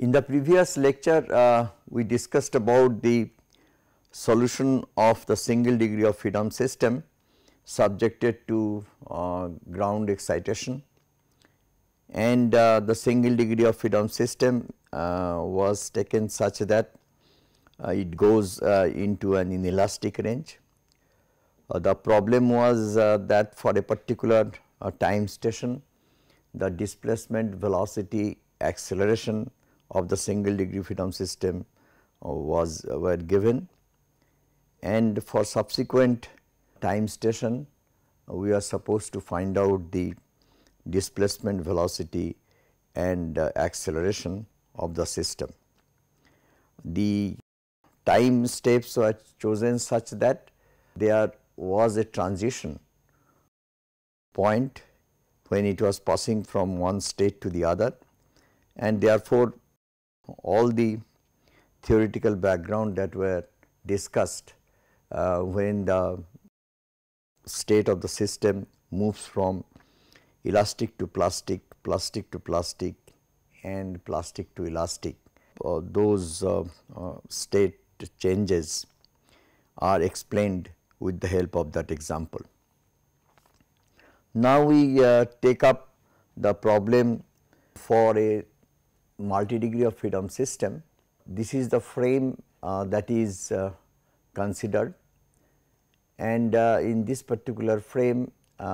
In the previous lecture, we discussed about the solution of the single degree of freedom system subjected to ground excitation, and the single degree of freedom system was taken such that it goes into an inelastic range. The problem was that for a particular time station, the displacement, velocity, acceleration of the single degree freedom system were given, and for subsequent time station we are supposed to find out the displacement, velocity and acceleration of the system. The time steps were chosen such that there was a transition point when it was passing from one state to the other, and therefore all the theoretical background that were discussed when the state of the system moves from elastic to plastic, plastic to plastic and plastic to elastic, those state changes are explained with the help of that example. Now we take up the problem for a multi-degree of freedom system. This is the frame that is considered, and in this particular frame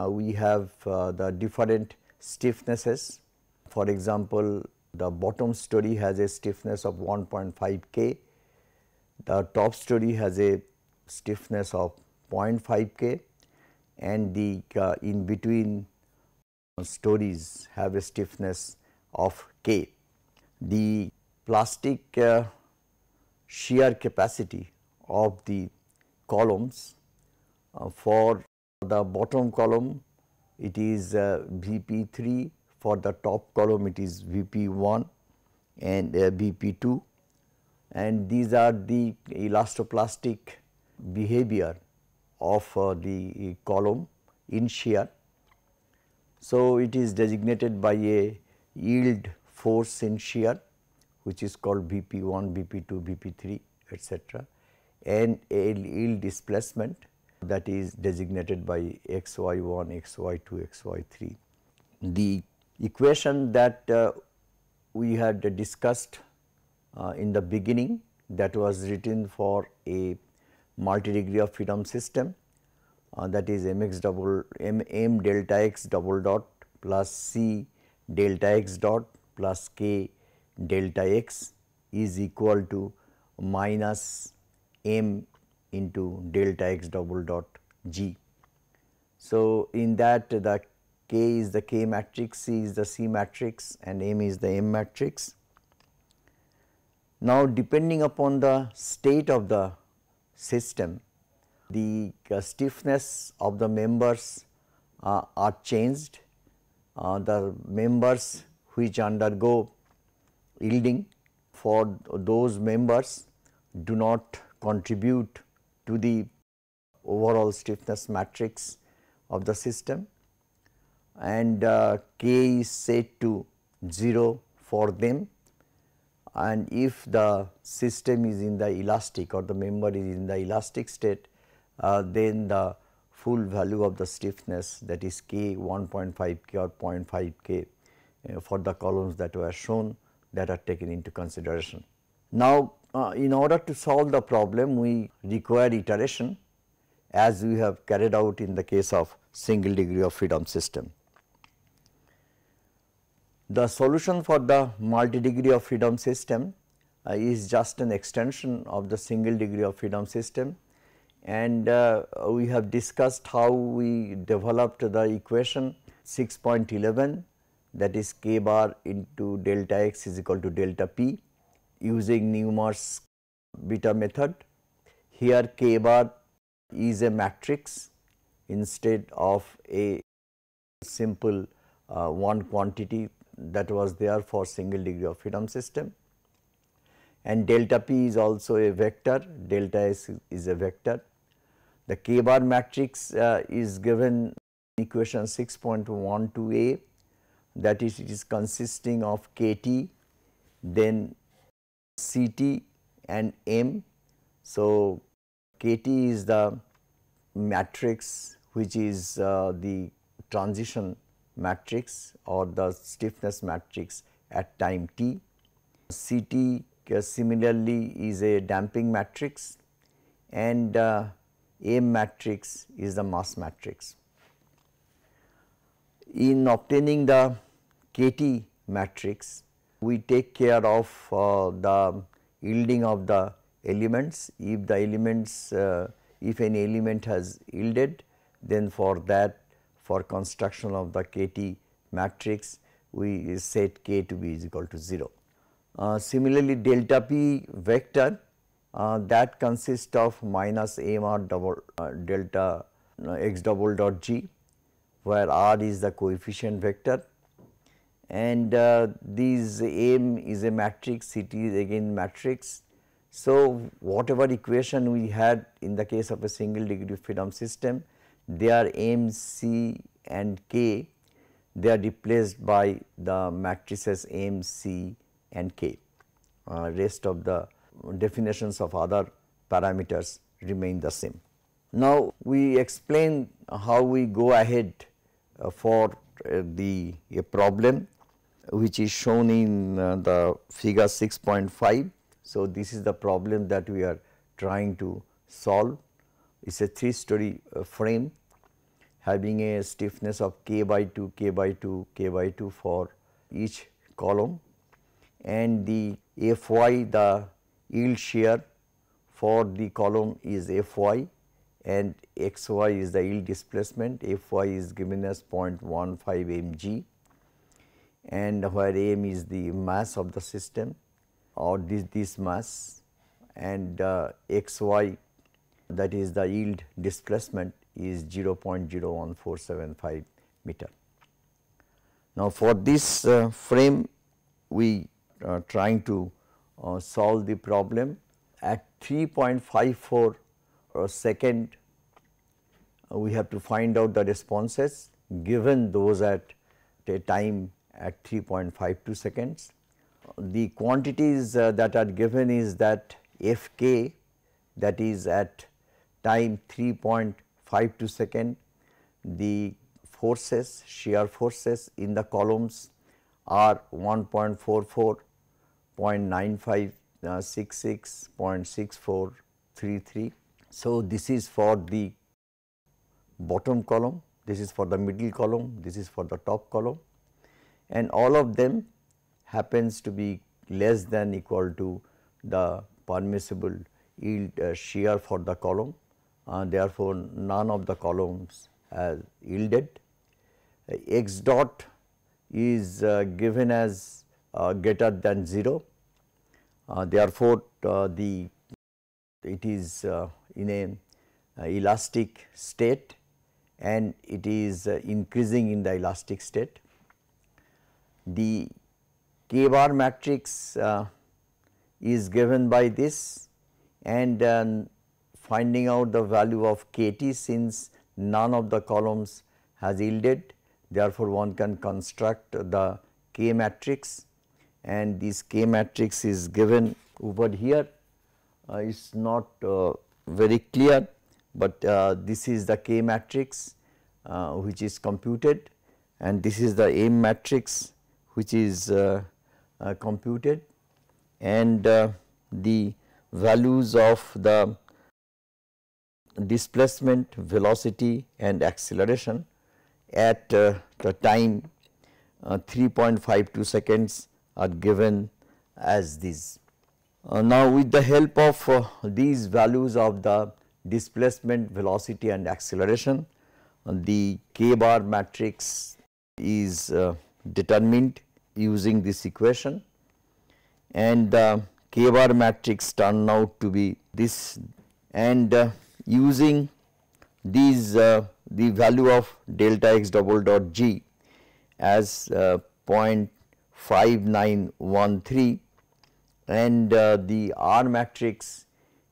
we have the different stiffnesses. For example, the bottom story has a stiffness of 1.5 K, the top story has a stiffness of 0.5 K, and the in between stories have a stiffness of K. The plastic shear capacity of the columns for the bottom column it is Vp3, for the top column it is Vp1 and Vp2, and these are the elastoplastic behavior of the column in shear. So, it is designated by a yield force in shear which is called Vp1, Vp2, Vp3 etc., and a yield displacement that is designated by xy1, xy2, xy3. The equation that we had discussed in the beginning, that was written for a multi-degree of freedom system, that is m delta x double dot plus c delta x dot plus k delta x is equal to minus m into delta x double dot g. So, in that the k is the k matrix, c is the c matrix and m is the m matrix. Now, depending upon the state of the system, the stiffness of the members are changed. The members which undergo yielding, for those members do not contribute to the overall stiffness matrix of the system, and K is set to 0 for them, and if the system is in the elastic or the member is in the elastic state, then the full value of the stiffness, that is K 1.5 K or 0.5 K for the columns that were shown, that are taken into consideration. Now, in order to solve the problem, we require iteration, as we have carried out in the case of single degree of freedom system. The solution for the multi degree of freedom system is just an extension of the single degree of freedom system, and we have discussed how we developed the equation 6.11, that is k bar into delta x is equal to delta p using Newmark's beta method. Here k bar is a matrix instead of a simple one quantity that was there for single degree of freedom system, and delta p is also a vector, delta s is a vector. The k bar matrix is given in equation 6.12a, that is, it is consisting of kt, then CT and M. So, KT is the matrix which is the transition matrix or the stiffness matrix at time t. CT similarly is a damping matrix, and M matrix is the mass matrix. In obtaining the KT matrix, we take care of the yielding of the elements. If the elements, if any element has yielded, then for that, for construction of the KT matrix, we set K to be is equal to 0. Similarly, delta P vector that consists of minus M R double delta x double dot G, where R is the coefficient vector, and these M is a matrix, CT is again matrix. So, whatever equation we had in the case of a single degree of freedom system, they are M, C and K, they are replaced by the matrices M, C and K. Rest of the definitions of other parameters remain the same. Now, we explain how we go ahead for the problem which is shown in the figure 6.5. So, this is the problem that we are trying to solve. It is a 3-story frame having a stiffness of K by 2, K by 2, K by 2 for each column, and the Fy, the yield shear for the column is Fy, and Xy is the yield displacement. Fy is given as 0.15 mg, and where m is the mass of the system or this mass, and Xy, that is the yield displacement, is 0.01475 meter. Now, for this frame, we are trying to solve the problem at 3.54 second. We have to find out the responses given those at a time at 3.52 seconds. The quantities that are given is that Fk, that is at time 3.52 second, the forces, shear forces in the columns are 1.44, 0.95, 66, 0.6433. So, this is for the bottom column, this is for the middle column, this is for the top column, and all of them happens to be less than equal to the permissible yield shear for the column. Therefore, none of the columns has yielded. X dot is given as greater than 0. Therefore, it is in a elastic state, and it is increasing in the elastic state. The K bar matrix is given by this, and finding out the value of KT, since none of the columns has yielded. Therefore, one can construct the K matrix, and this K matrix is given over here. It is not very clear, but this is the K matrix which is computed, and this is the M matrix which is computed, and the values of the displacement, velocity and acceleration at the time 3.52 seconds are given as these. Now, with the help of these values of the displacement, velocity and acceleration, the K bar matrix is determined using this equation, and the K bar matrix turned out to be this, and using these the value of delta x double dot G as 0.5913, and the R matrix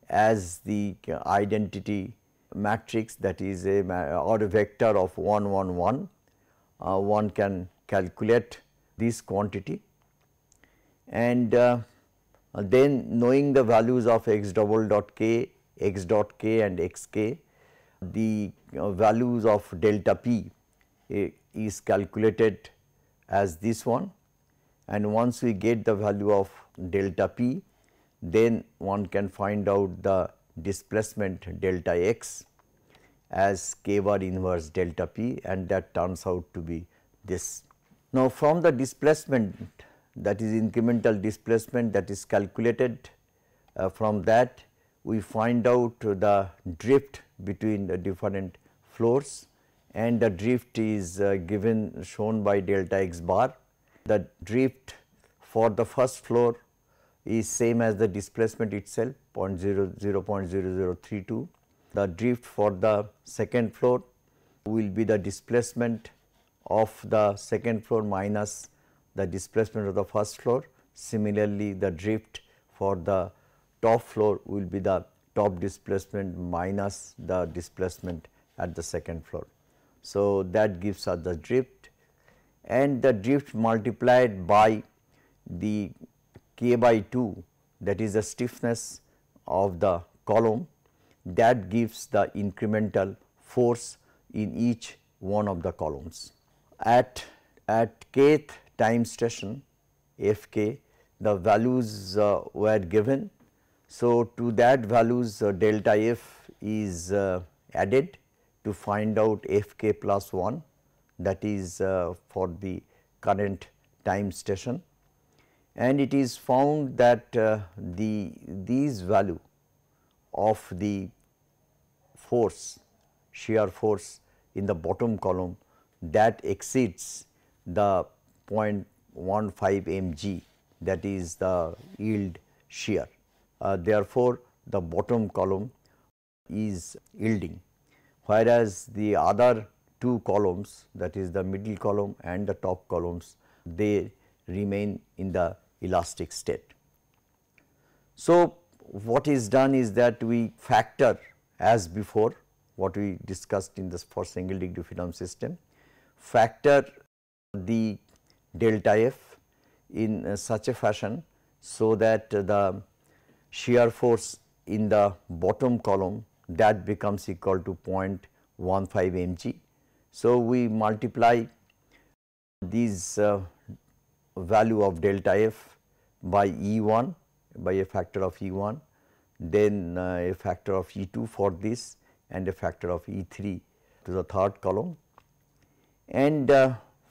as the identity matrix, that is a or a vector of 1 1 1, one can calculate this quantity, and Then knowing the values of x double dot k, x dot k and x k, the values of delta p is calculated as this one, and once we get the value of delta p, then one can find out the displacement delta x as k bar inverse delta p, and that turns out to be this. Now, from the displacement, that is incremental displacement that is calculated, from that we find out the drift between the different floors, and the drift is given shown by delta x bar. The drift for the first floor is same as the displacement itself, 0.0032. The drift for the second floor will be the displacement of the second floor minus the displacement of the first floor. Similarly, the drift for the top floor will be the top displacement minus the displacement at the second floor. So, that gives us the drift, and the drift multiplied by the k by 2, that is the stiffness of the column, that gives the incremental force in each one of the columns. At kth time station f k, the values were given. So, to that values delta f is added to find out f k plus 1, that is for the current time station, and it is found that these value of the force, shear force in the bottom column, that exceeds the 0.15 mg, that is the yield shear. Therefore, the bottom column is yielding, whereas the other two columns, that is the middle column and the top columns, they remain in the elastic state. So, what is done is that we factor, as before what we discussed in this for single degree freedom system, factor the delta f in such a fashion so that the shear force in the bottom column, that becomes equal to 0.15 mg. So, we multiply these value of delta f by E1, by a factor of E1, then a factor of E2 for this, and a factor of E3 to the third column, and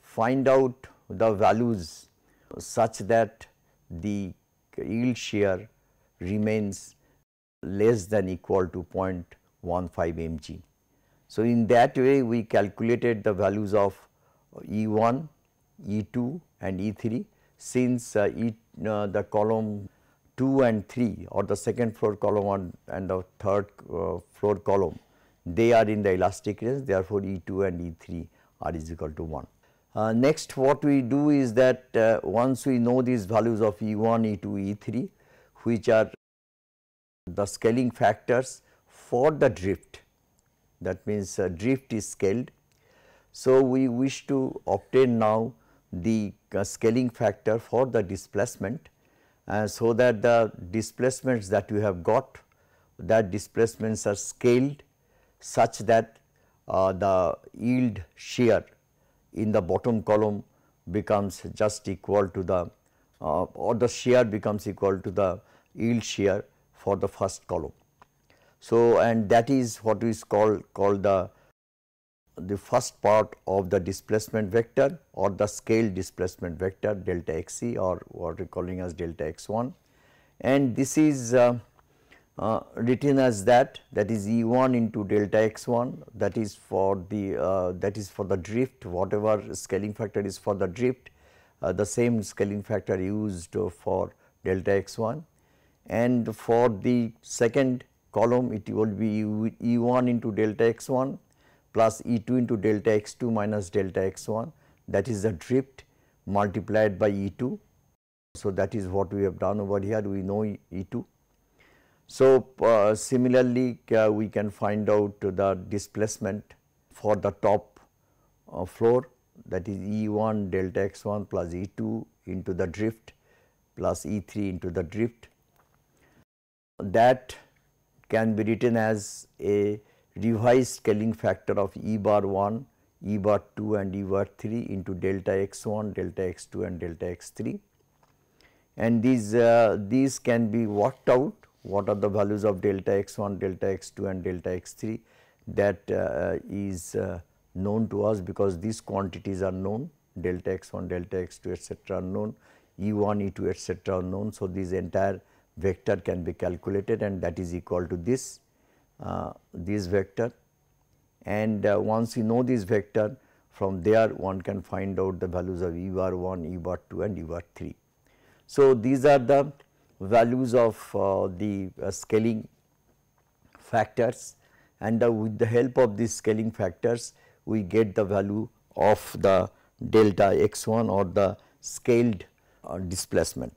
find out the values such that the yield shear remains less than equal to 0.15 mg. So, in that way we calculated the values of E1, E2 and E3, since the column 2 and 3, or the second floor column and the third floor column, they are in the elastic range, therefore, E2 and E3 are is equal to 1. Next, what we do is that once we know these values of E1, E2, E3, which are the scaling factors for the drift, that means drift is scaled. So, we wish to obtain now the scaling factor for the displacement, so that the displacements that we have got, that displacements are scaled such that the yield shear in the bottom column becomes just equal to the or the shear becomes equal to the yield shear for the first column. So, and that is what is called the first part of the displacement vector, or the scale displacement vector delta xc, or what we are calling as delta x1, and this is written as that is E1 into delta x1, that is for the drift, whatever scaling factor is for the drift, the same scaling factor used for delta x1, and for the second column it will be E1 into delta x1 plus E2 into delta x2 minus delta x1, that is the drift multiplied by E2. So, that is what we have done over here, we know E2. So, similarly we can find out the displacement for the top floor, that is E1 delta x1 plus E2 into the drift plus E3 into the drift, that can be written as a revised scaling factor of E bar 1, E bar 2 and E bar 3 into delta x1, delta x2 and delta x3, and these can be worked out. What are the values of delta x1, delta x2 and delta x3 that is known to us, because these quantities are known, delta x1, delta x2 etc. are known, E1, E2 etc. are known. So, this entire vector can be calculated, and that is equal to this vector, and once you know this vector, from there one can find out the values of E bar 1, E bar 2 and E bar 3. So, these are the values of the scaling factors, and with the help of these scaling factors we get the value of the delta x1 or the scaled displacement.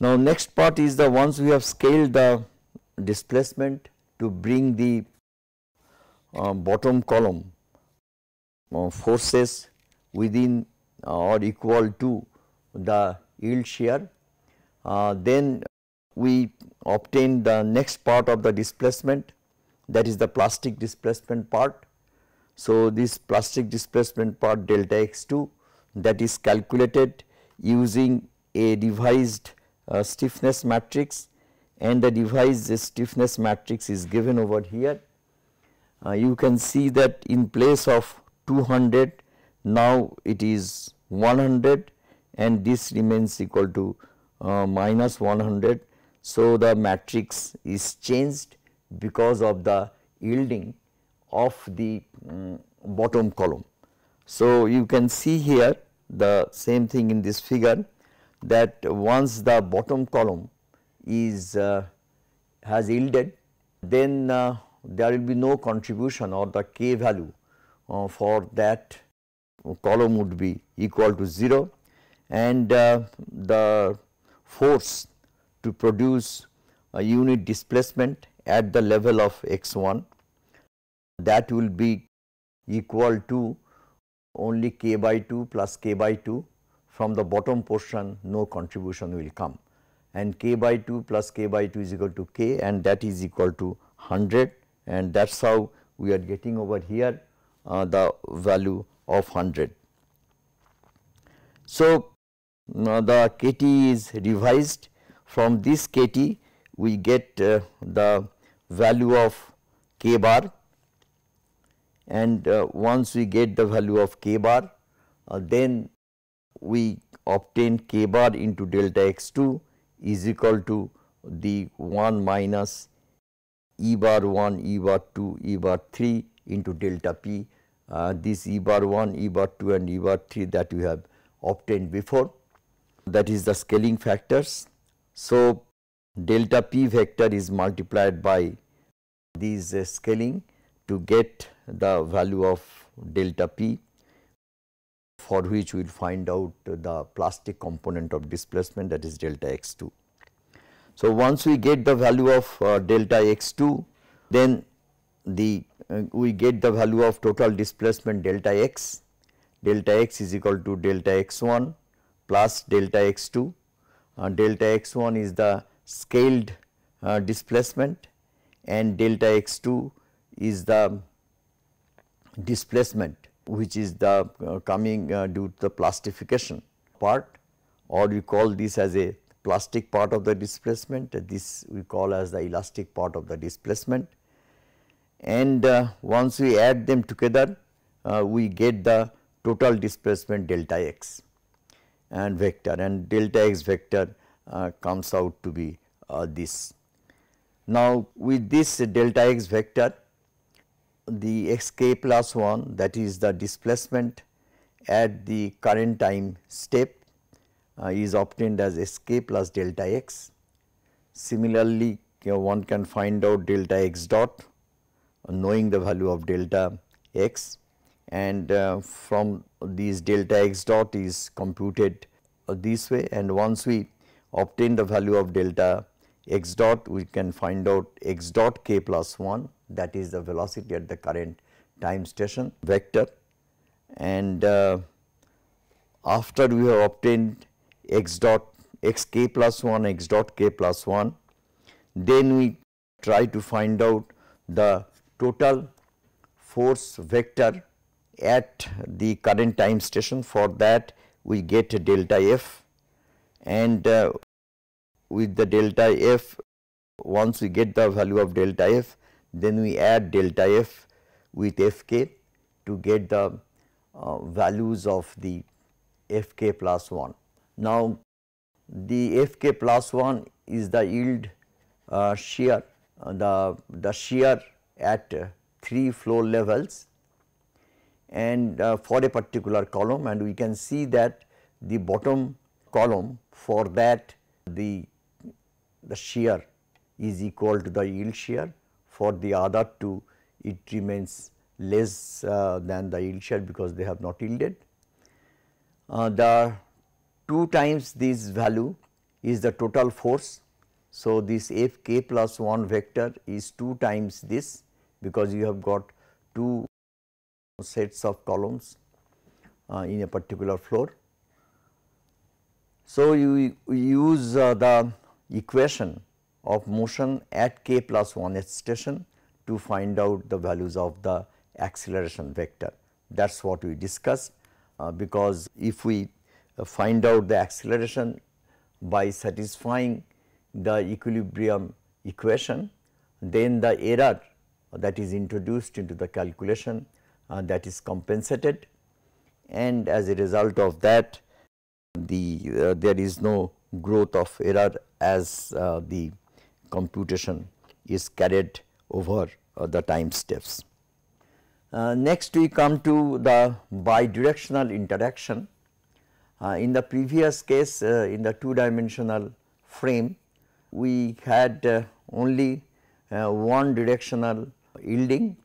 Now, next part is the once we have scaled the displacement to bring the bottom column forces within or equal to the yield shear, then we obtain the next part of the displacement, that is the plastic displacement part. So, this plastic displacement part delta x2, that is calculated using a revised stiffness matrix, and the revised stiffness matrix is given over here. You can see that in place of 200, now it is 100, and this remains equal to minus 100. So, the matrix is changed because of the yielding of the bottom column. So, you can see here the same thing in this figure, that once the bottom column is has yielded, then there will be no contribution, or the K value for that column would be equal to 0, and the force to produce a unit displacement at the level of x1, that will be equal to only k by 2 plus k by 2. From the bottom portion no contribution will come, and k by 2 plus k by 2 is equal to k, and that is equal to 100, and that is how we are getting over here the value of 100. So, the KT is revised. From this KT we get the value of k bar, and once we get the value of k bar, then we obtain k bar into delta x2 is equal to the 1 minus E bar 1, E bar 2, E bar 3 into delta p, this E bar 1, E bar 2 and E bar 3 that we have obtained before, that is the scaling factors. So, delta p vector is multiplied by these scaling to get the value of delta p, for which we will find out the plastic component of displacement, that is delta x2. So, once we get the value of delta x2, then we get the value of total displacement delta x. Delta x is equal to delta x1 plus delta x2. Delta x1 is the scaled displacement, and delta x2 is the displacement which is the coming due to the plastification part, or we call this as a plastic part of the displacement, this we call as the elastic part of the displacement, and once we add them together we get the total displacement delta x and vector, and delta x vector comes out to be this. Now, with this delta x vector, the xk plus 1, that is the displacement at the current time step, is obtained as sk plus delta x. Similarly, one can find out delta x dot knowing the value of delta x, and from these delta x dot is computed this way, and once we obtain the value of delta x dot, we can find out x dot k plus 1, that is the velocity at the current time station vector, and after we have obtained x dot x k plus 1, x dot k plus 1, Then we try to find out the total force vector at the current time station. For that we get a delta f, and with the delta f, once we get the value of delta f, then we add delta f with fk to get the values of the fk plus 1. Now, the fk plus 1 is the yield shear, the shear at 3 floor levels, and for a particular column, and we can see that the bottom column, for that the shear is equal to the yield shear. For the other two, it remains less than the yield shear because they have not yielded. The 2 times this value is the total force. So, this f k plus 1 vector is 2 times this, because you have got 2 sets of columns in a particular floor. So, you use the equation of motion at k plus 1th station to find out the values of the acceleration vector. That is what we discussed, because if we find out the acceleration by satisfying the equilibrium equation, then the error that is introduced into the calculation that is compensated, and as a result of that there is no growth of error as the computation is carried over the time steps. Next we come to the bidirectional interaction. In the previous case, in the 2-dimensional frame, we had only one directional yielding,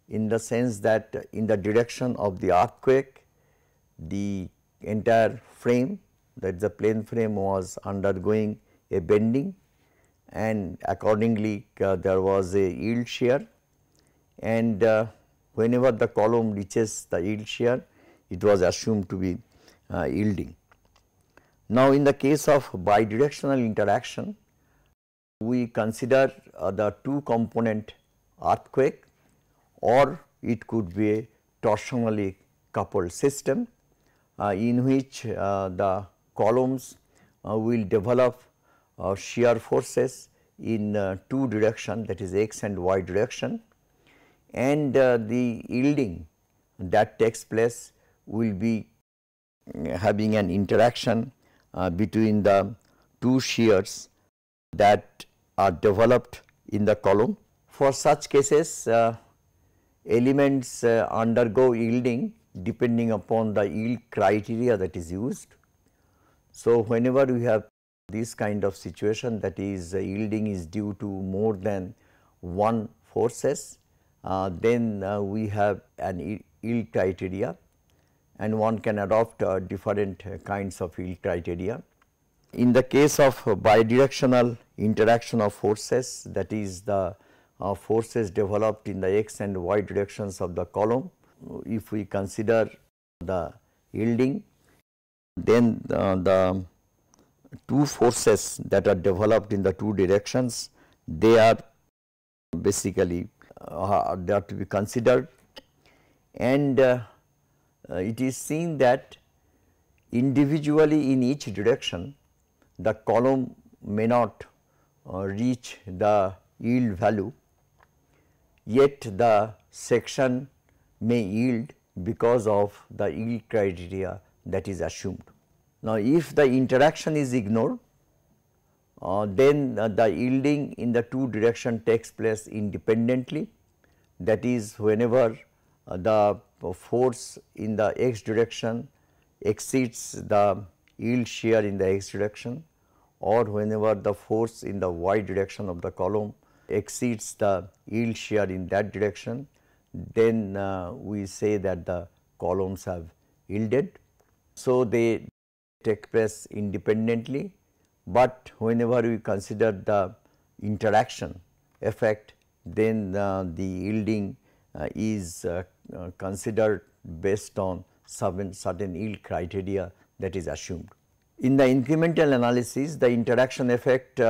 in the sense that in the direction of the earthquake, the entire frame, that is the plane frame, was undergoing a bending, and accordingly there was a yield shear, and whenever the column reaches the yield shear, it was assumed to be yielding. Now, in the case of bidirectional interaction, we consider the 2 component earthquake, or it could be a torsionally coupled system in which the columns will develop shear forces in 2 directions, that is x and y direction, and the yielding that takes place will be having an interaction between the 2 shears that are developed in the column. For such cases, elements undergo yielding depending upon the yield criteria that is used. So, whenever we have this kind of situation, that is yielding is due to more than one forces, then we have an yield criteria, and one can adopt different kinds of yield criteria. In the case of bidirectional interaction of forces, that is the forces developed in the x and y directions of the column, if we consider the yielding, then the 2 forces that are developed in the 2 directions, they are basically they are to be considered, and it is seen that individually in each direction the column may not reach the yield value, yet the section may yield because of the yield criteria that is assumed. Now, if the interaction is ignored, then the yielding in the 2 direction takes place independently, that is whenever the force in the x direction exceeds the yield shear in the x direction, or whenever the force in the y direction of the column exceeds the yield shear in that direction, then we say that the columns have yielded. So, they take place independently, but whenever we consider the interaction effect, then the yielding is considered based on certain yield criteria that is assumed. In the incremental analysis, the interaction effect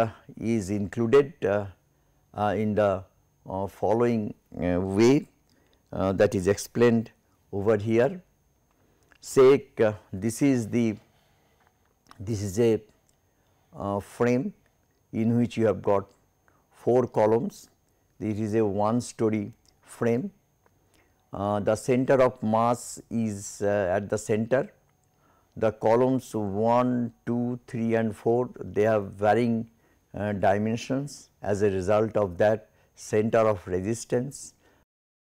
is included in the following way that is explained over here. Say this is a frame in which you have got 4 columns. This is a one-story frame. The center of mass is at the center. The columns 1, 2, 3 and 4, they have varying dimensions. As a result of that, center of resistance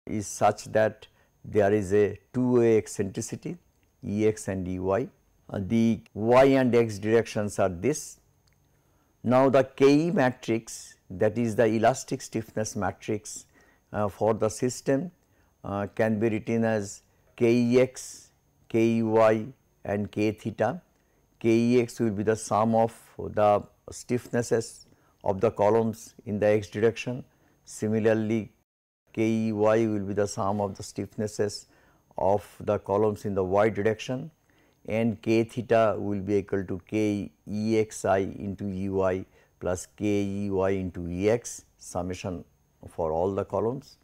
is such that there is a two-way eccentricity, Ex and Ey. The y and x directions are this. Now, the Ke matrix, that is the elastic stiffness matrix for the system, can be written as Kex, Key and K theta. Kex will be the sum of the stiffnesses of the columns in the x direction. Similarly, Key will be the sum of the stiffnesses of the columns in the y direction, and K theta will be equal to K Exi into Ey plus K Ey into Ex, summation for all the columns,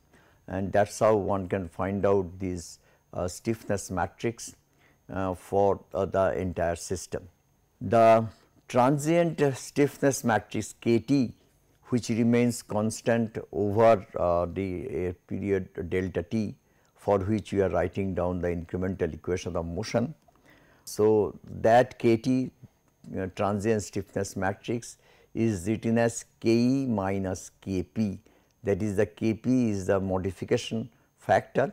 and that is how one can find out this stiffness matrix for the entire system. The transient stiffness matrix Kt, which remains constant over the period delta t, for which we are writing down the incremental equation of motion. So, that Kt transient stiffness matrix is written as Ke minus Kp, that is the Kp is the modification factor.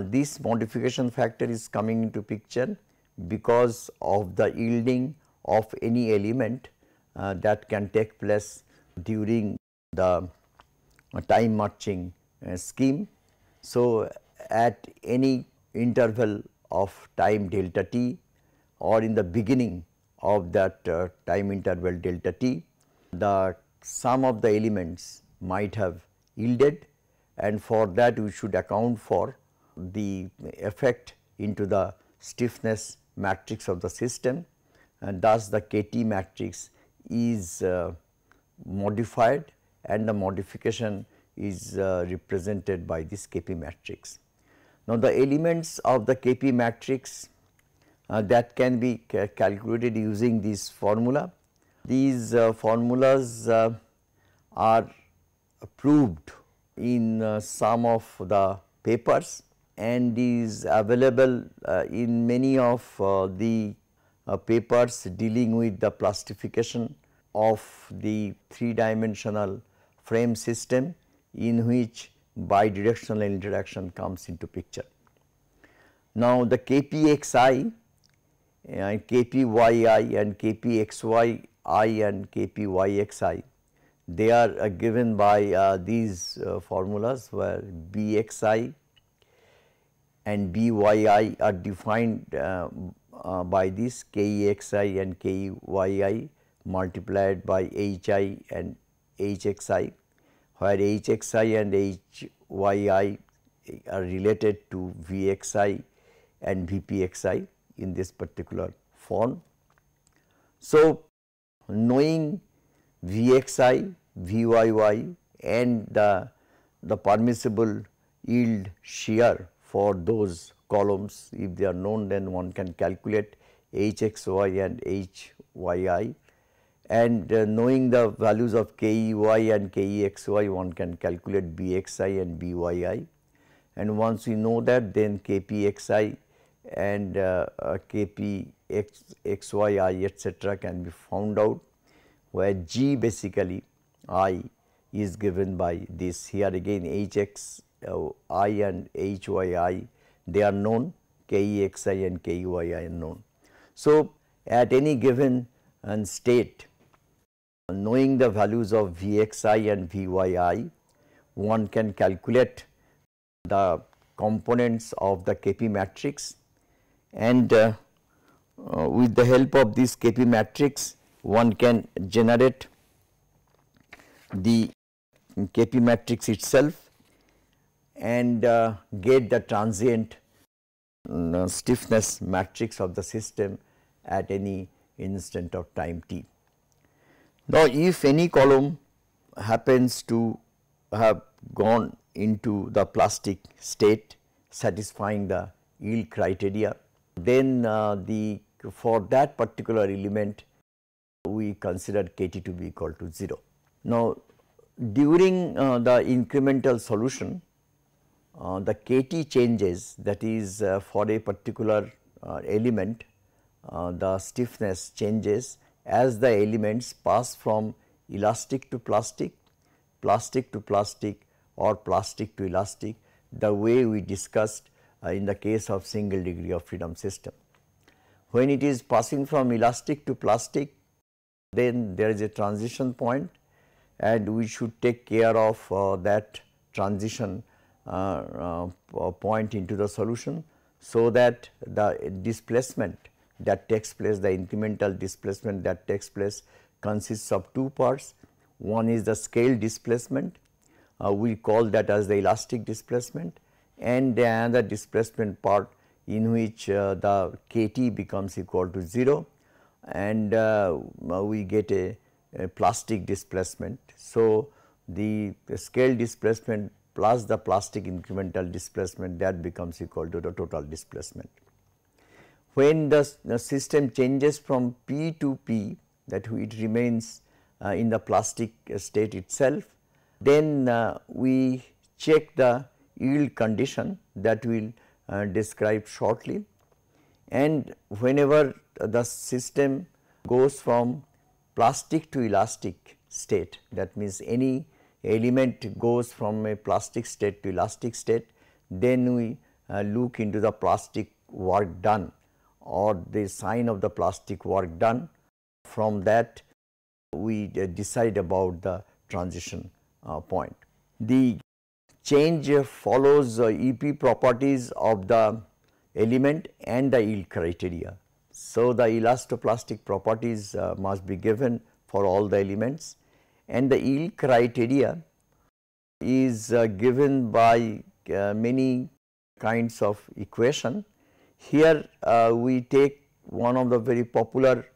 This modification factor is coming into picture because of the yielding of any element that can take place during the time marching scheme. So, at any interval of time delta t or in the beginning of that time interval delta t, the sum of the elements might have yielded, and for that we should account for the effect into the stiffness matrix of the system, and thus the Kt matrix is modified, and the modification is represented by this Kp matrix. Now, the elements of the Kp matrix that can be calculated using this formula. These formulas are proved in some of the papers and is available in many of the papers dealing with the plastification of the 3-dimensional frame system, in which bidirectional interaction comes into picture. Now, the Kpxi, Kpyi and Kpxyi and Kpyxi, they are given by these formulas, where Bxi and Byi are defined by this Kexi and Kyi multiplied by Hi and Hxi, where Hxi and Hyi are related to Vxi and Vpxi in this particular form. So, knowing Vxi, Vyy and the permissible yield shear for those columns, if they are known, then one can calculate Hxy and Hyi, and knowing the values of Key and Kexy, one can calculate Bxi and Byi, and once we know that, then Kpxi and Kpxyi etc. can be found out, where G basically I is given by this. Here again Hxi and Hyi, they are known, Kexi and Kyi are known. So, at any given state, knowing the values of Vxi and Vyi, one can calculate the components of the Kp matrix, and with the help of this Kp matrix, one can generate the Kp matrix itself and get the transient stiffness matrix of the system at any instant of time t. Now, if any column happens to have gone into the plastic state satisfying the yield criteria, then for that particular element we consider Kt to be equal to 0. Now, during the incremental solution, the Kt changes, that is for a particular element, the stiffness changes as the elements pass from elastic to plastic, plastic to plastic, or plastic to elastic, the way we discussed in the case of single degree of freedom system. When it is passing from elastic to plastic, then there is a transition point, and we should take care of that transition point into the solution, so that the displacement that takes place, the incremental displacement that takes place, consists of two parts. One is the scale displacement, we call that as the elastic displacement, and the another displacement part in which the Kt becomes equal to 0, and we get a plastic displacement. So, the scale displacement plus the plastic incremental displacement, that becomes equal to the total displacement. When the system changes from P to P, that it remains in the plastic state itself, then we check the yield condition that we will describe shortly, and whenever the system goes from plastic to elastic state, that means any element goes from a plastic state to elastic state, then we look into the plastic work done or the sign of the plastic work done. From that we decide about the transition point. The change follows EP properties of the element and the yield criteria. So, the elastoplastic properties must be given for all the elements, and the yield criteria is given by many kinds of equation. Here we take one of the very popular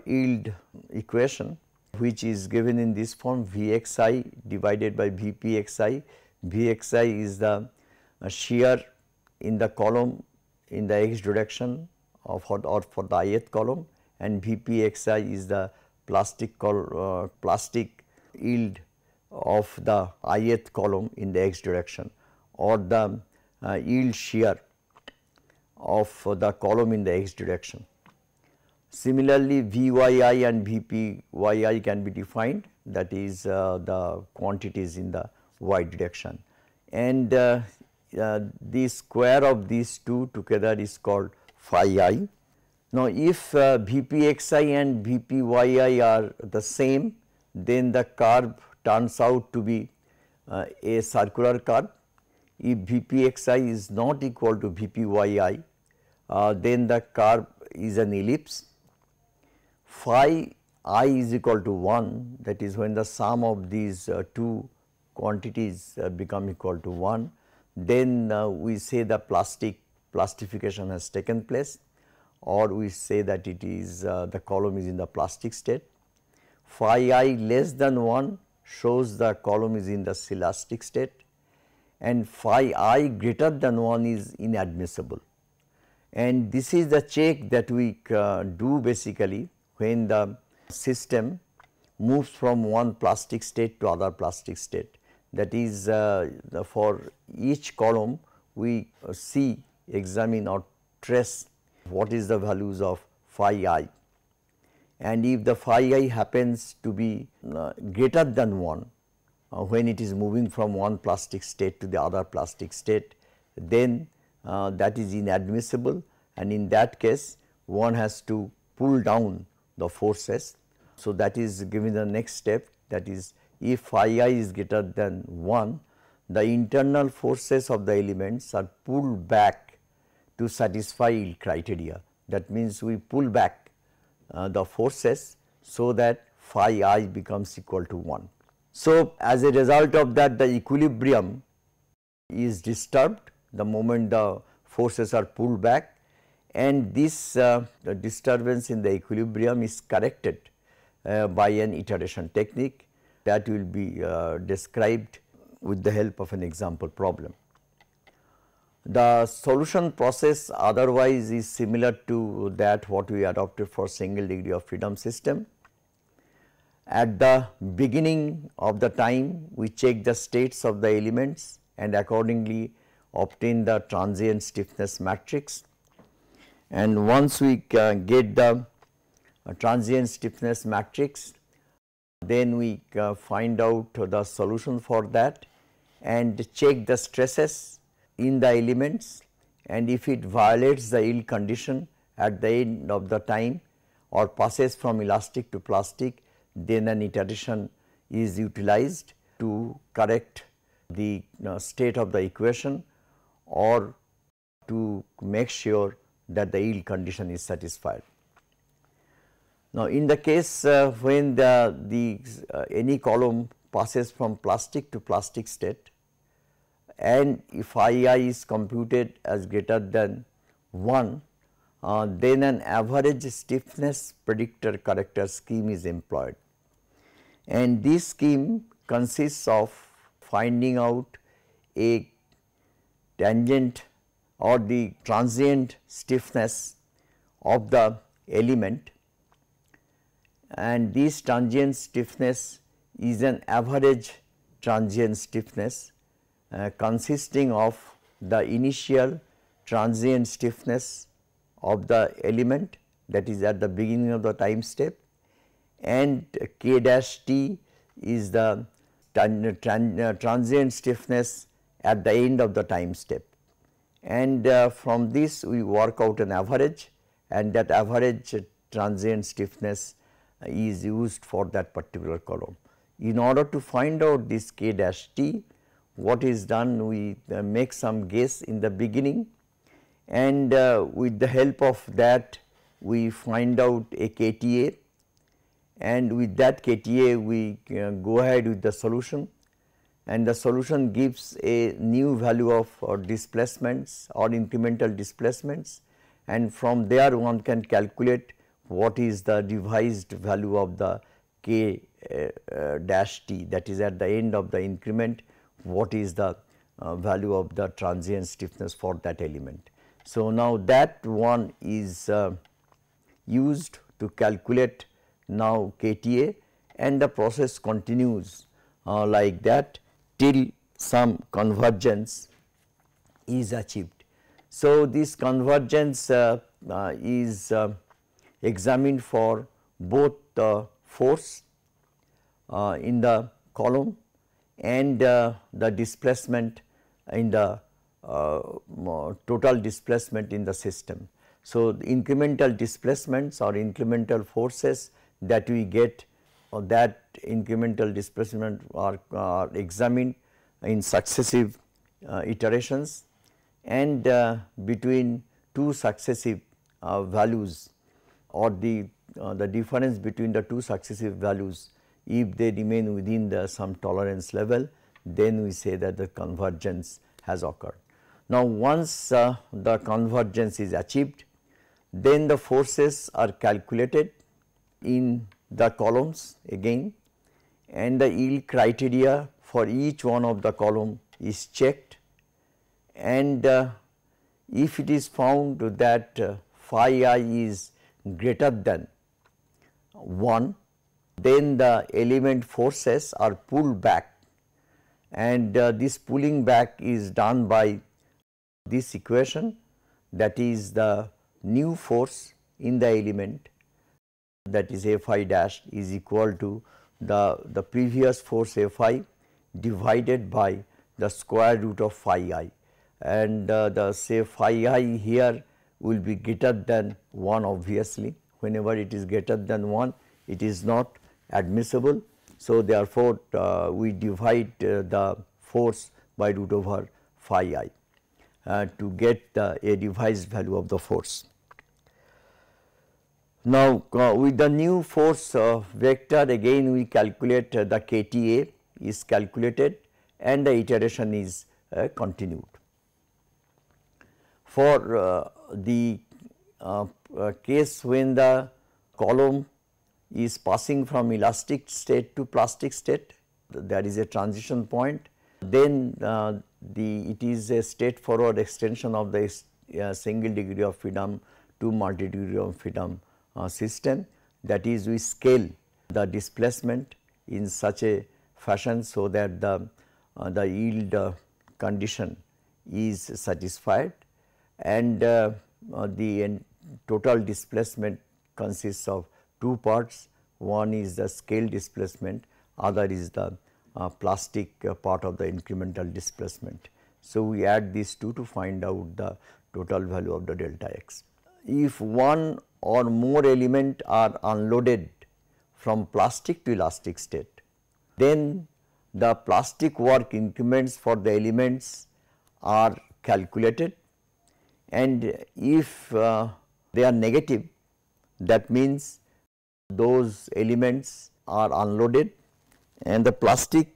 yield equation, which is given in this form: Vxi divided by Vpxi. Vxi is the shear in the column in the x direction for the ith column, and Vpxi is the plastic yield of the ith column in the x direction, or the yield shear of the column in the x direction. Similarly, Vyi and Vpyi can be defined, that is the quantities in the y direction, and the square of these two together is called phi I. Now, if Vpxi and Vpyi are the same, then the curve turns out to be a circular curve. If Vpxi is not equal to Vpyi, then the curve is an ellipse. Phi I is equal to 1, that is when the sum of these two quantities become equal to 1, then we say the plastification has taken place, or we say that it is the column is in the plastic state. Phi I less than 1 shows the column is in the elastic state, and phi I greater than 1 is inadmissible. And this is the check that we do basically when the system moves from one plastic state to other plastic state. That is for each column we examine or trace what is the values of phi I, and if the phi I happens to be greater than 1 when it is moving from one plastic state to the other plastic state, then that is inadmissible, and in that case one has to pull down the forces. So, that is given the next step, that is if phi I is greater than 1, the internal forces of the elements are pulled back to satisfy yield criteria. That means, we pull back the forces so that phi I becomes equal to 1. So, as a result of that, the equilibrium is disturbed the moment the forces are pulled back, and this the disturbance in the equilibrium is corrected by an iteration technique that will be described with the help of an example problem. The solution process otherwise is similar to that what we adopted for single degree of freedom system. At the beginning of the time, we check the states of the elements and accordingly obtain the transient stiffness matrix, and once we get the transient stiffness matrix, then we find out the solution for that and check the stresses in the elements, and if it violates the yield condition at the end of the time or passes from elastic to plastic, then an iteration is utilized to correct the state of the equation or to make sure that the yield condition is satisfied. Now, in the case when any column passes from plastic to plastic state, and if II is computed as greater than 1, then an average stiffness predictor corrector scheme is employed, and this scheme consists of finding out a tangent or the transient stiffness of the element, and this transient stiffness is an average transient stiffness consisting of the initial transient stiffness of the element, that is at the beginning of the time step, and K dash T is the transient stiffness at the end of the time step, and from this we work out an average, and that average transient stiffness is used for that particular column. In order to find out this K dash T, what is done, we make some guess in the beginning, and with the help of that we find out a KTA, and with that KTA we go ahead with the solution, and the solution gives a new value of displacements or incremental displacements, and from there one can calculate what is the revised value of the K dash T, that is at the end of the increment, what is the value of the transient stiffness for that element. So, now that one is used to calculate now KTA, and the process continues like that till some convergence is achieved. So, this convergence is examined for both the force in the column and the displacement in the total displacement in the system. So, the incremental displacements or incremental forces that we get, that incremental displacement are examined in successive iterations, and between two successive values, or the difference between the two successive values, if they remain within some tolerance level, then we say that the convergence has occurred. Now, once the convergence is achieved, then the forces are calculated in the columns again, and the yield criteria for each one of the column is checked, and if it is found that phi I is greater than 1, then the element forces are pulled back, and this pulling back is done by this equation, that is the new force in the element, that is Fi dash is equal to the previous force Fi divided by the square root of phi I, and the say phi I here will be greater than 1 obviously. Whenever it is greater than 1, it is not admissible. So, therefore, we divide the force by root over phi I to get a revised value of the force. Now, with the new force vector, again we calculate the KTA is calculated, and the iteration is continued. For the case when the column is passing from elastic state to plastic state, there is a transition point, then it is a straightforward extension of the single degree of freedom to multi degree of freedom system. That is, we scale the displacement in such a fashion so that the yield condition is satisfied, and the total displacement consists of two parts. One is the scale displacement, other is the plastic part of the incremental displacement. So, we add these two to find out the total value of the delta x. If one or more element are unloaded from plastic to elastic state, then the plastic work increments for the elements are calculated, and if they are negative, that means those elements are unloaded, and the plastic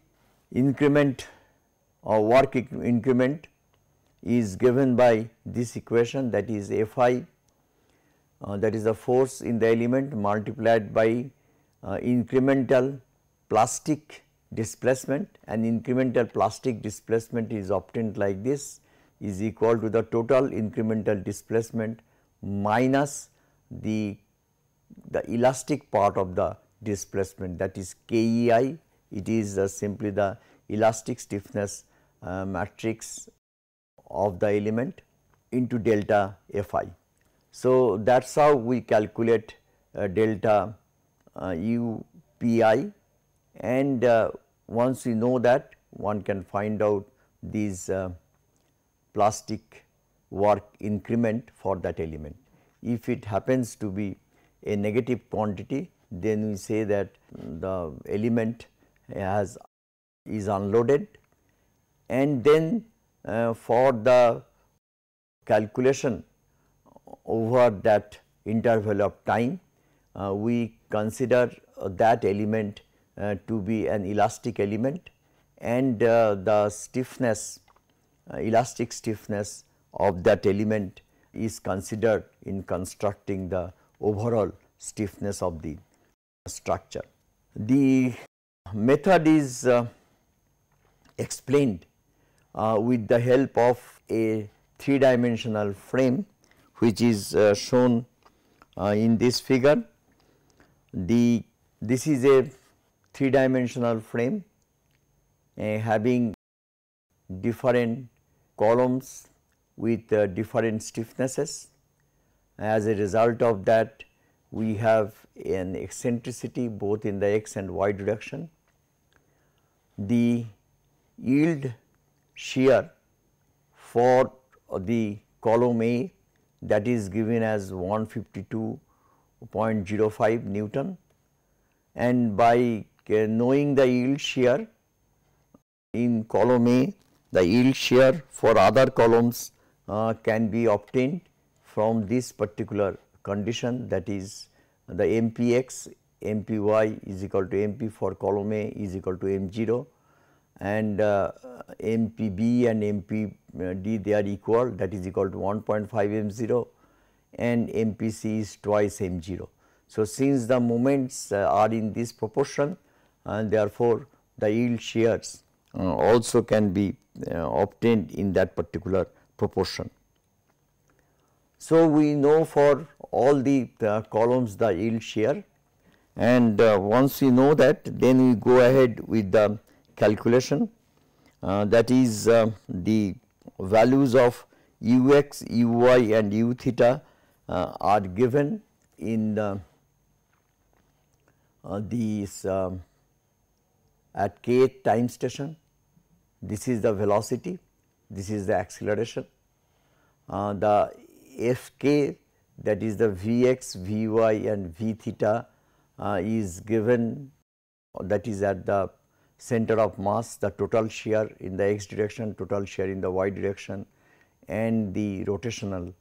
increment or work increment is given by this equation, that is Fi, that is the force in the element multiplied by incremental plastic displacement, and incremental plastic displacement is obtained like this, is equal to the total incremental displacement minus the elastic part of the displacement, that is KEI. It is simply the elastic stiffness matrix of the element into delta Fi. So, that is how we calculate delta UPI, and once we know that, one can find out these plastic work increment for that element. If it happens to be a negative quantity, then we say that the element is unloaded, and then for the calculation over that interval of time, we consider that element to be an elastic element, and the stiffness, elastic stiffness of that element is considered in constructing the overall stiffness of the structure. The method is explained with the help of a three-dimensional frame, which is shown in this figure. This is a three-dimensional frame having different columns with different stiffnesses. As a result of that, we have an eccentricity both in the x and y direction. The yield shear for the column A, that is given as 152.05 Newton, and by knowing the yield shear in column A, the yield shear for other columns can be obtained from this particular condition, that is the MPx, MPy is equal to MP for column A is equal to M0, and MPb and MPd, they are equal, that is equal to 1.5 M0, and MPc is twice M0. So, since the moments are in this proportion, and therefore, the yield shears also can be obtained in that particular proportion. So, we know for all the columns the yield shear, and once we know that, then we go ahead with the calculation, that is the values of ux, uy and u theta are given in these at kth time station. This is the velocity, this is the acceleration. The Fk, that is the Vx, Vy and V theta is given, that is at the center of mass, the total shear in the x direction, total shear in the y direction, and the rotational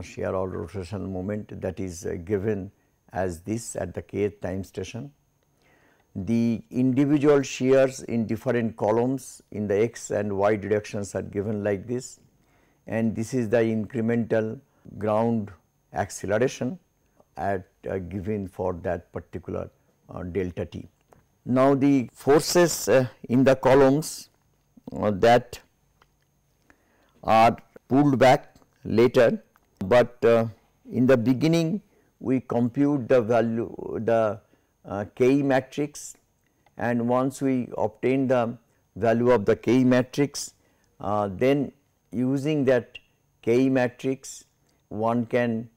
shear or rotational moment, that is given as this at the kth time station. The individual shears in different columns in the x and y directions are given like this, and this is the incremental ground acceleration at given for that particular delta t. Now, the forces in the columns that are pulled back later, but in the beginning we compute the value, the Ki matrix, and once we obtain the value of the Ki matrix, then using that Ki matrix one can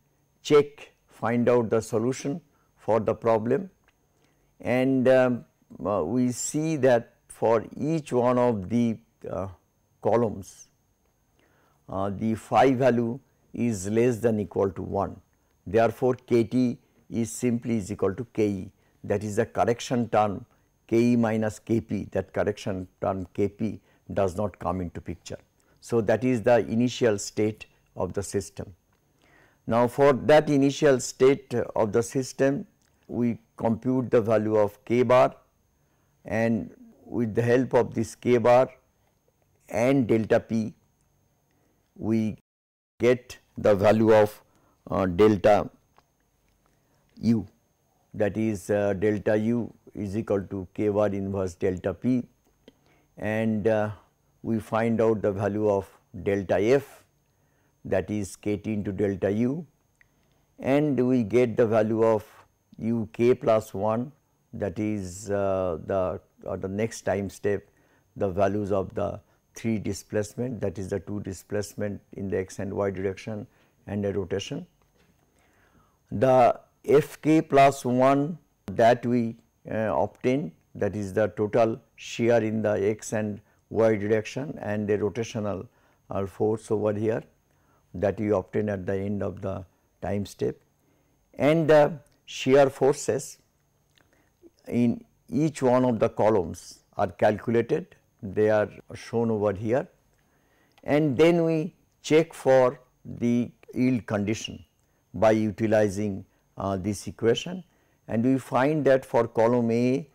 check, find out the solution for the problem, and we see that for each one of the columns the phi value is less than equal to 1. Therefore, Kt is simply is equal to Ke, that is the correction term Ke minus Kp, that correction term Kp does not come into picture. So, that is the initial state of the system. Now, for that initial state of the system, we compute the value of K bar, and with the help of this K bar and delta P, we get the value of delta U, that is delta U is equal to K bar inverse delta P, and we find out the value of delta F, that is Kt into delta U, and we get the value of Uk plus 1, that is the next time step, the values of the 3 displacement, that is the 2 displacement in the x and y direction and a rotation. The Fk plus 1 that we obtain, that is the total shear in the x and y direction and the rotational force over here, that we obtain at the end of the time step, and the shear forces in each one of the columns are calculated, they are shown over here, and then we check for the yield condition by utilizing this equation, and we find that for column A,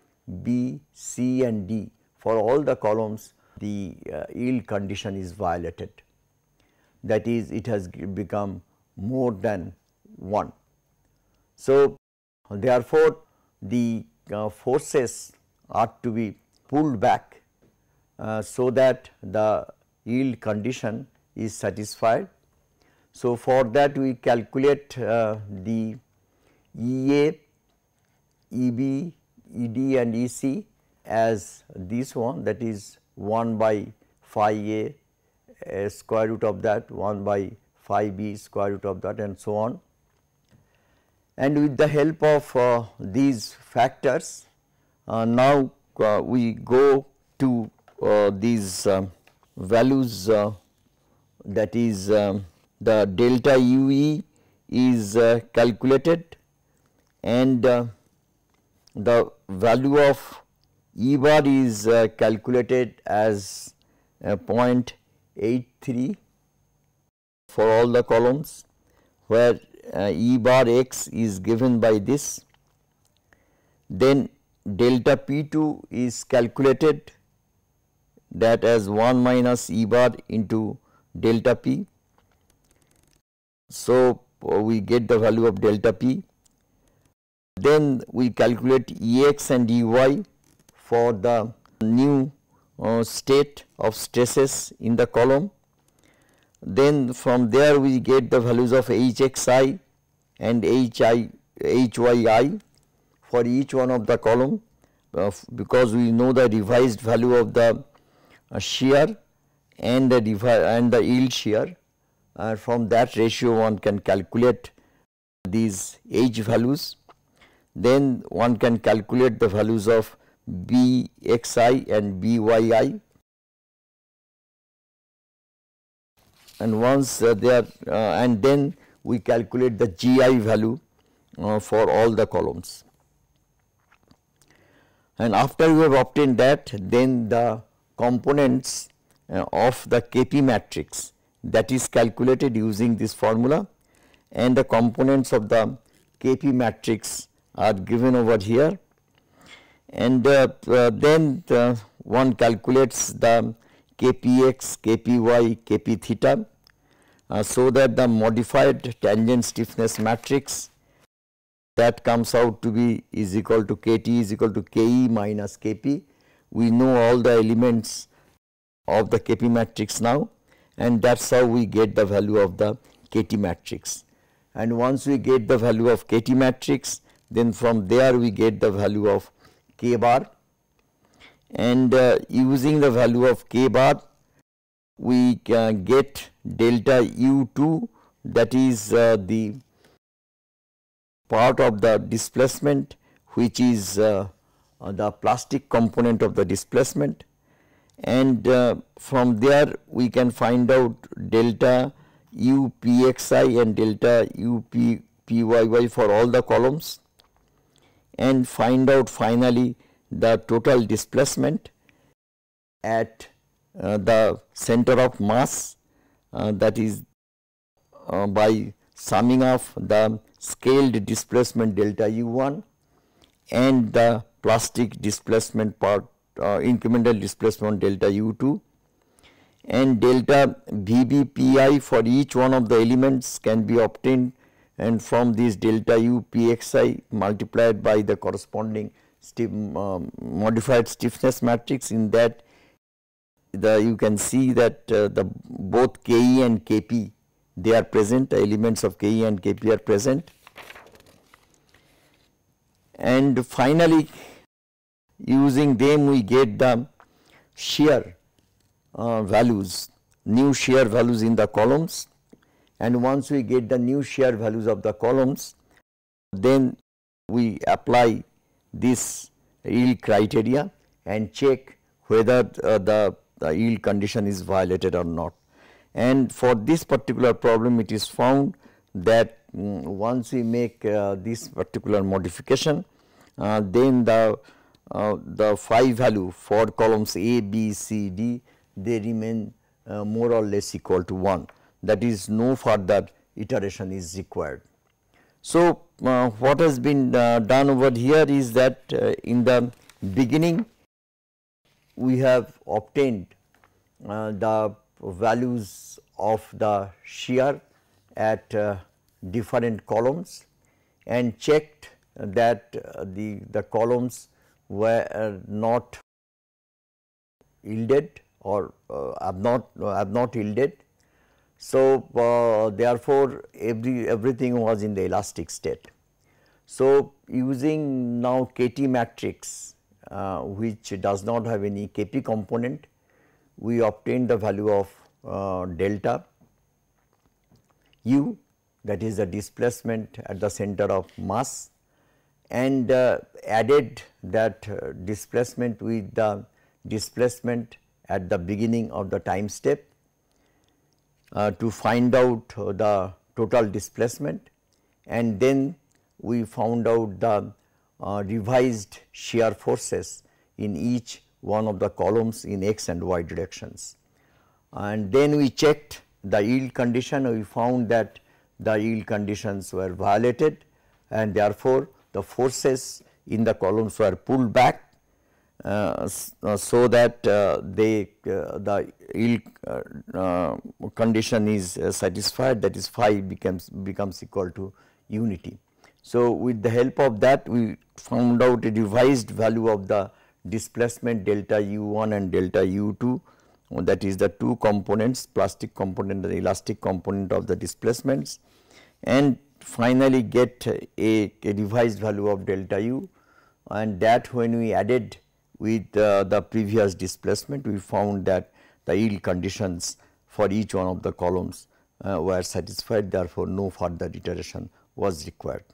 B, C and D, for all the columns the yield condition is violated, that is it has become more than 1. So, therefore, the forces are to be pulled back so that the yield condition is satisfied. So, for that we calculate the EA, EB, ED and EC as this one, that is 1 by phi A square root of that, 1 by phi B square root of that, and so on. And with the help of these factors, now we go to these values, that is the delta UE is calculated, and the value of E bar is calculated as 0.83 for all the columns, where E bar x is given by this. Then delta P2 is calculated, that as 1 minus E bar into delta P. So, we get the value of delta P. Then we calculate Ex and Ey for the new state of stresses in the column. Then from there we get the values of Hxi and Hyi for each one of the column, because we know the revised value of the shear and the yield shear. From that ratio one can calculate these H values. Then one can calculate the values of Bxi and Byi, and once they are and then we calculate the Gi value for all the columns. And after we have obtained that, then the components of the Kp matrix, that is calculated using this formula, and the components of the Kp matrix are given over here, and then one calculates the Kpx, Kpy, Kp theta. so that the modified tangent stiffness matrix that comes out to be is equal to Kt is equal to Ke minus Kp. We know all the elements of the Kp matrix now, and that is how we get the value of the Kt matrix. And once we get the value of Kt matrix, then from there we get the value of K bar, and using the value of K bar we can get delta U2, that is the part of the displacement which is the plastic component of the displacement, and from there we can find out delta UPXI and delta UPPYY for all the columns, and find out finally the total displacement at the center of mass, that is by summing of the scaled displacement delta U1 and the plastic displacement part incremental displacement delta U2, and delta VBPI for each one of the elements can be obtained, and from this delta UPXI multiplied by the corresponding modified stiffness matrix. In that you can see that the both Ke and Kp they are present, the elements of Ke and Kp are present, and finally using them we get the shear values, new shear values in the columns, and once we get the new shear values of the columns, then we apply this yield criteria and check whether the yield condition is violated or not. And for this particular problem it is found that once we make this particular modification, then the phi value for columns A, B, C, D they remain more or less equal to 1, that is no further iteration is required. So, what has been done over here is that in the beginning we have obtained the values of the shear at different columns and checked that the columns were not yielded or have not yielded. So, therefore, everything was in the elastic state. So, using now Kt matrix which does not have any Kp component, we obtained the value of delta U, that is the displacement at the center of mass, and added that displacement with the displacement at the beginning of the time step to find out the total displacement, and then we found out the revised shear forces in each one of the columns in x and y directions. And then we checked the yield condition, we found that the yield conditions were violated, and therefore, the forces in the columns were pulled back so that the yield condition is satisfied, that is phi becomes equal to unity. So, with the help of that we found out a revised value of the displacement delta U1 and delta U2, that is the two components, plastic component and elastic component of the displacements, and finally get a revised value of delta U, and that when we added with the previous displacement we found that the yield conditions for each one of the columns were satisfied, therefore, no further iteration was required.